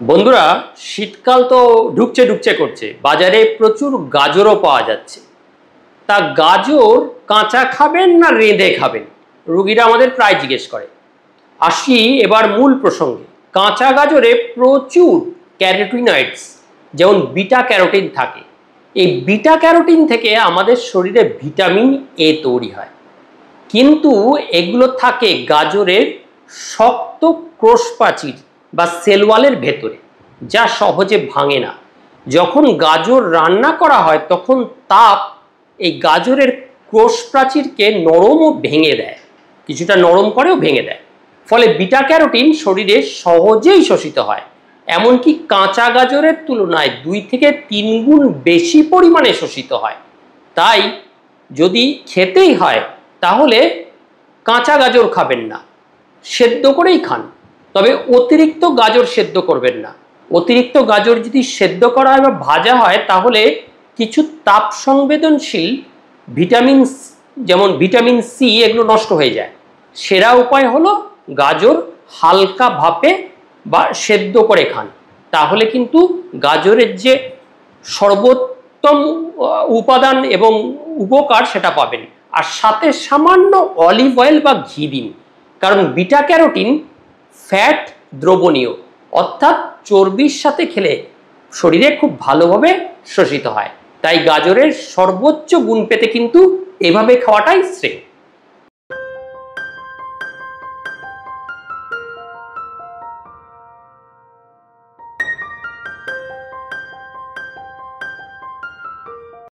বন্ধুরা, শীতকাল তো ঢুকছে ঢুকছে করছে। বাজারে প্রচুর গাজরও পাওয়া যাচ্ছে। তা গাজর কাঁচা খাবেন না রেঁধে খাবেন, রোগীরা আমাদের প্রায় জিজ্ঞেস করে। আসি এবার মূল প্রসঙ্গে। কাঁচা গাজরে প্রচুর ক্যারোটিনয়েডস যেমন বিটা ক্যারোটিন থাকে। এই বিটা ক্যারোটিন থেকে আমাদের শরীরে ভিটামিন এ তৈরি হয়, কিন্তু এগুলো থাকে গাজরের শক্ত কোষপ্রাচীর বা সেলওয়ালের ভেতরে, যা সহজে ভাঙে না। যখন গাজর রান্না করা হয় তখন তাপ এই গাজরের কোষপ্রাচীরকে নরম ও ভেঙে দেয়, কিছুটা নরম করেও ভেঙে দেয়। ফলে বিটা ক্যারোটিন শরীরে সহজেই শোষিত হয়, এমনকি কাঁচা গাজরের তুলনায় 2 থেকে 3 গুণ বেশি পরিমাণে শোষিত হয়। তাই যদি খেতেই হয় তাহলে কাঁচা গাজর খাবেন না, সেদ্ধ করেই খান। তবে অতিরিক্ত গাজর সেদ্ধ করবেন না। অতিরিক্ত গাজর যদি সেদ্ধ করা হয় বা ভাজা হয় তাহলে কিছু তাপ সংবেদনশীল ভিটামিন যেমন ভিটামিন সি এগুলো নষ্ট হয়ে যায়। সেরা উপায় হলো গাজর হালকা ভাপে বা সেদ্ধ করে খান। তাহলে কিন্তু গাজরের যে সর্বোত্তম উপাদান এবং উপকার সেটা পাবেন। আর সাথে সামান্য অলিভ অয়েল বা ঘি দিন, কারণ বিটা ক্যারোটিন ফ্যাট দ্রবণীয়, অর্থাৎ চর্বির সাথে খেলে শরীরে খুব ভালোভাবে শোষিত হয়। তাই গাজরের সর্বোচ্চ গুণ পেতে কিন্তু এভাবে খাওয়াটাই শ্রেয়।